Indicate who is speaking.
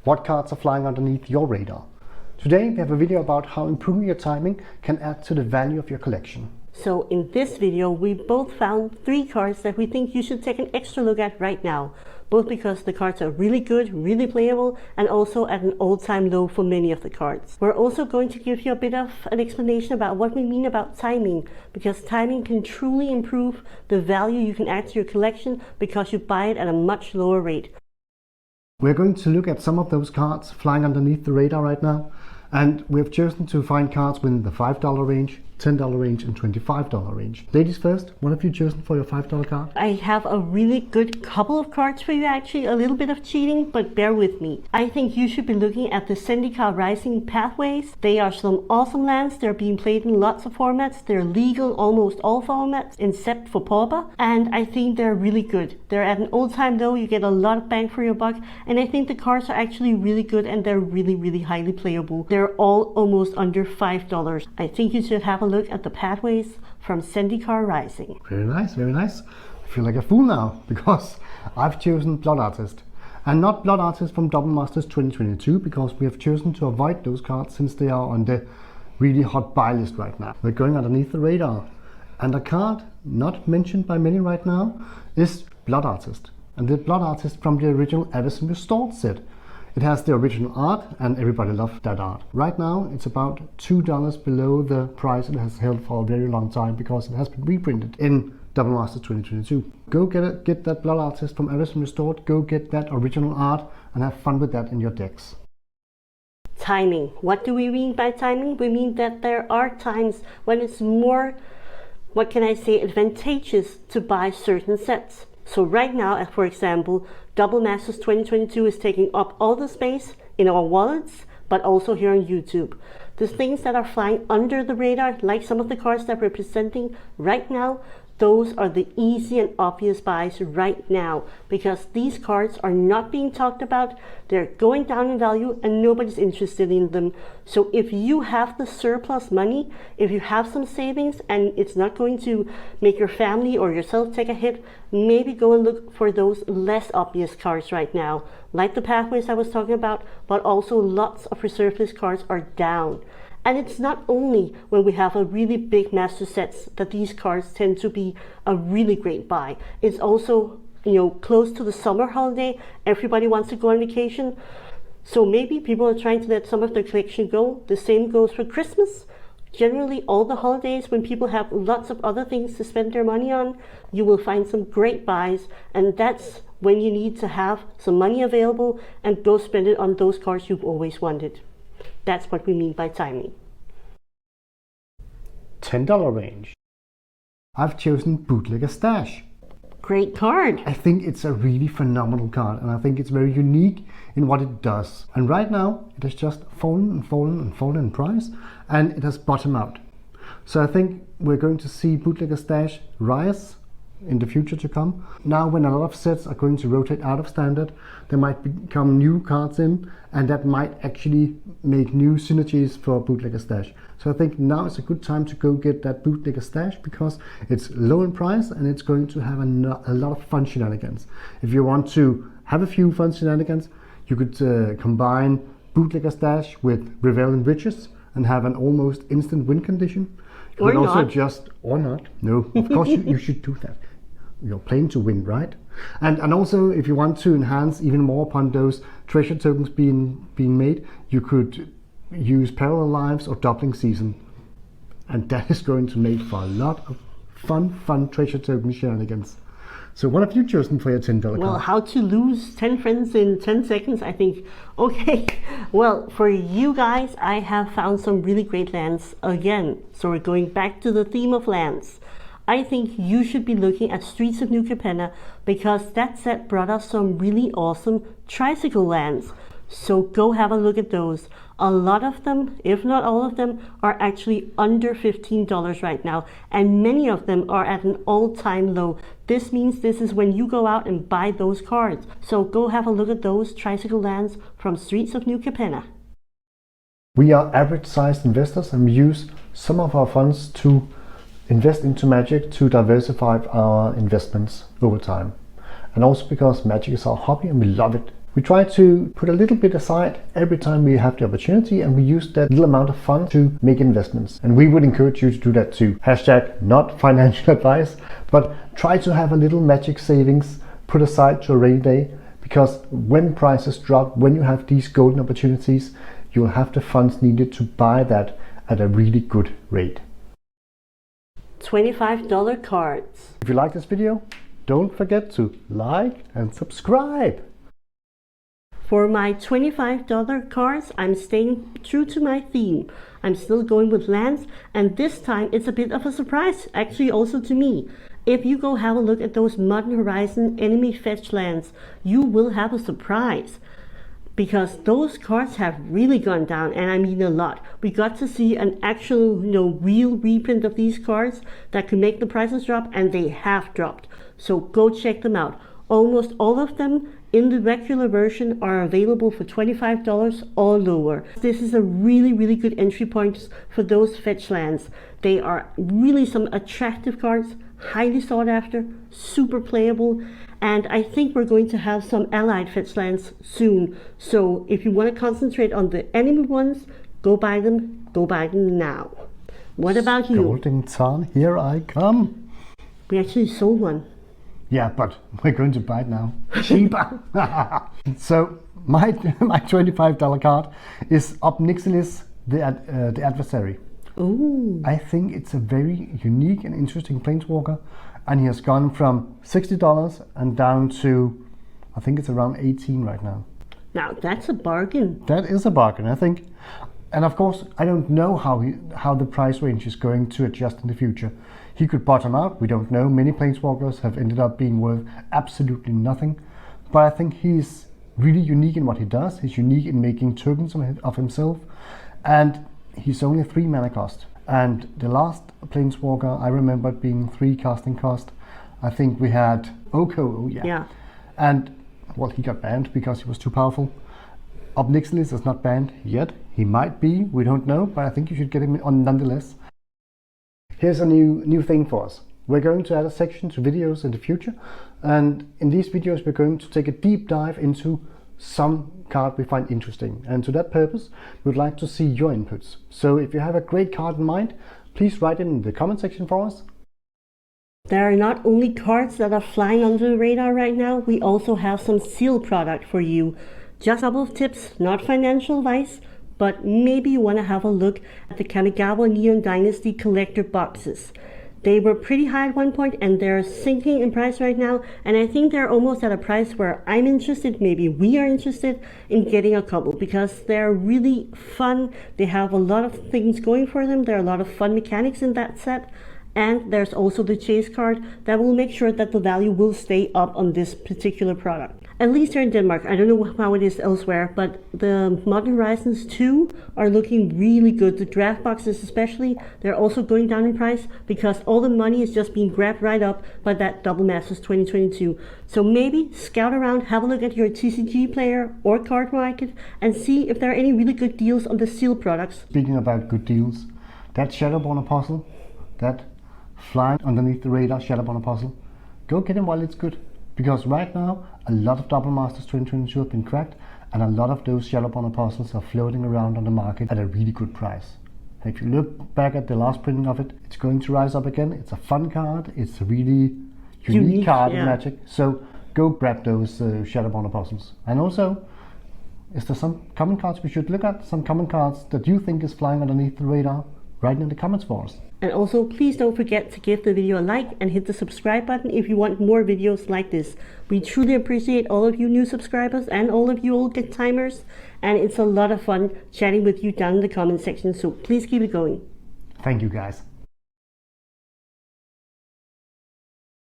Speaker 1: what cards are flying underneath your radar. Today we have a video about how improving your timing can add to the value of your collection.
Speaker 2: So in this video, we both found 3 cards that we think you should take an extra look at right now, both because the cards are really good, really playable, and also at an all-time low for many of the cards. We're also going to give you a bit of an explanation about what we mean about timing, because timing can truly improve the value you can add to your collection because you buy it at a much lower rate.
Speaker 1: We're going to look at some of those cards flying underneath the radar right now, and we've chosen to find cards within the $5 range, $10 range and $25 range. Ladies first, what have you chosen for your $5 card?
Speaker 2: I have a really good couple of cards for you, actually. A little bit of cheating, but bear with me. I think you should be looking at the Zendikar Rising Pathways. They are some awesome lands. They're being played in lots of formats. They're legal almost all formats except for Pauper, and I think they're really good. They're at an all-time low. You get a lot of bang for your buck, and I think the cards are actually really good and they're really highly playable. They're all almost under $5. I think you should have a look at the Pathways from Zendikar Rising.
Speaker 1: Very nice, very nice. I feel like a fool now because I've chosen Blood Artist. And not Blood Artist from Double Masters 2022 because we have chosen to avoid those cards since they are on the really hot buy list right now. We're going underneath the radar. And a card not mentioned by many right now is Blood Artist. And the Blood Artist from the original Avacyn Restored set. It has the original art and everybody loved that art. Right now it's about $2 below the price it has held for a very long time because it has been reprinted in Double Masters 2022. Go get that Blood Artist from Avacyn Restored, go get that original art and have fun with that in your decks.
Speaker 2: Timing. What do we mean by timing? We mean that there are times when it's more, what can I say, advantageous to buy certain sets. So right now, for example, Double Masters 2022 is taking up all the space in our wallets, but also here on YouTube. The things that are flying under the radar, like some of the cards that we're presenting right now, those are the easy and obvious buys right now because these cards are not being talked about. They're going down in value and nobody's interested in them. So if you have the surplus money, if you have some savings and it's not going to make your family or yourself take a hit, maybe go and look for those less obvious cards right now, like the Pathways I was talking about, but also lots of reserve list cards are down. And it's not only when we have a really big master sets that these cards tend to be a really great buy. It's also, close to the summer holiday. Everybody wants to go on vacation. So maybe people are trying to let some of their collection go. The same goes for Christmas. Generally, all the holidays when people have lots of other things to spend their money on, you will find some great buys. And that's when you need to have some money available and go spend it on those cards you've always wanted. That's what we mean by timing.
Speaker 1: $10 range. I've chosen Bootlegger Stash.
Speaker 2: Great card.
Speaker 1: I think it's a really phenomenal card and I think it's very unique in what it does. And right now it has just fallen in price and it has bottomed out. So I think we're going to see Bootlegger Stash rise in the future to come. Now when a lot of sets are going to rotate out of standard, there might become new cards in and that might actually make new synergies for Bootlegger Stash. So I think now is a good time to go get that Bootlegger Stash because it's low in price and it's going to have a lot of fun shenanigans. If you want to have a few fun shenanigans, you could combine Bootlegger Stash with Reveling Riches and have an almost instant win condition. You
Speaker 2: or
Speaker 1: could also
Speaker 2: not.
Speaker 1: just, or not, no, of course you should do that. You're playing to win, right? And also if you want to enhance even more upon those treasure tokens being made, you could use Parallel Lives or Doubling Season. And that is going to make for a lot of fun treasure token shenanigans. So what have you chosen for your $10 card?
Speaker 2: Well, how to lose 10 friends in 10 seconds, I think. Okay, well, for you guys, I have found some really great lands again. So we're going back to the theme of lands. I think you should be looking at Streets of New Capenna because that set brought us some really awesome tricycle lands. So go have a look at those. A lot of them, if not all of them, are actually under $15 right now, and many of them are at an all-time low. This means this is when you go out and buy those cards. So go have a look at those tricycle lands from Streets of New Capenna.
Speaker 1: We are average-sized investors and we use some of our funds to invest into Magic to diversify our investments over time. And also because Magic is our hobby and we love it We try to put a little bit aside every time we have the opportunity, and we use that little amount of funds to make investments. And we would encourage you to do that too. Hashtag not financial advice, but try to have a little magic savings put aside to a rainy day, because when prices drop, when you have these golden opportunities, you'll have the funds needed to buy that at a really good rate.
Speaker 2: $25 cards.
Speaker 1: If you like this video, don't forget to like and subscribe.
Speaker 2: For my $25 cards, I'm staying true to my theme. I'm still going with lands, and this time it's a bit of a surprise, actually also to me. If you go have a look at those Modern Horizon enemy fetch lands, you will have a surprise. Because those cards have really gone down, and I mean a lot. We got to see an actual, real reprint of these cards that could make the prices drop, and they have dropped. So go check them out. Almost all of them in the regular version are available for $25 or lower. This is a really, really good entry point for those fetch lands. They are really some attractive cards, highly sought after, super playable, and I think we're going to have some allied fetch lands soon. So if you want to concentrate on the enemy ones, go buy them now. What about you?
Speaker 1: Golden Tarn, here I come.
Speaker 2: We actually sold one.
Speaker 1: Yeah, but we're going to buy it now. Cheaper. So my $25 card is Obnixilis, the Adversary.
Speaker 2: Ooh.
Speaker 1: I think it's a very unique and interesting planeswalker, and he has gone from $60 and down to, I think it's around 18 right now.
Speaker 2: Now that's a bargain.
Speaker 1: That is a bargain, I think. And of course, I don't know how the price range is going to adjust in the future. He could bottom out, we don't know. Many planeswalkers have ended up being worth absolutely nothing. But I think he's really unique in what he does. He's unique in making tokens of himself. And he's only 3 mana cost. And the last planeswalker I remember being 3 casting cost. I think we had Oko,
Speaker 2: Yeah.
Speaker 1: And, well, he got banned because he was too powerful. Obnixilis is not banned yet. He might be, we don't know, but I think you should get him on nonetheless. Here's a new thing for us. We're going to add a section to videos in the future, and in these videos we're going to take a deep dive into some card we find interesting, and to that purpose we'd like to see your inputs. So if you have a great card in mind, please write it in the comment section for us.
Speaker 2: There are not only cards that are flying under the radar right now, we also have some seal product for you. Just a couple of tips, not financial advice, but maybe you want to have a look at the Kamigawa Neon Dynasty collector boxes. They were pretty high at one point, and they're sinking in price right now, and I think they're almost at a price where I'm interested, maybe we are interested in getting a couple, because they're really fun. They have a lot of things going for them. There are a lot of fun mechanics in that set, and there's also the chase card that will make sure that the value will stay up on this particular product. At least here in Denmark. I don't know how it is elsewhere, but the Modern Horizons 2 are looking really good. The draft boxes especially, they're also going down in price because all the money is just being grabbed right up by that Double Masters 2022. So maybe scout around, have a look at your TCG player or card market, and see if there are any really good deals on the seal products.
Speaker 1: Speaking about good deals, that Shadowborn Apostle, that flying underneath the radar Shadowborn Apostle, go get him while it's good. Because right now, a lot of Double Masters 2022 have been cracked, and a lot of those Shadowborn Apostles are floating around on the market at a really good price. If you look back at the last printing of it, it's going to rise up again. It's a fun card. It's a really unique card in Magic. So go grab those Shadowborn Apostles. And also, is there some common cards we should look at? Some common cards that you think is flying underneath the radar? Write in the comments for us.
Speaker 2: And also, please don't forget to give the video a like and hit the subscribe button if you want more videos like this. We truly appreciate all of you new subscribers and all of you old timers, and it's a lot of fun chatting with you down in the comment section, so please keep it going.
Speaker 1: Thank you guys.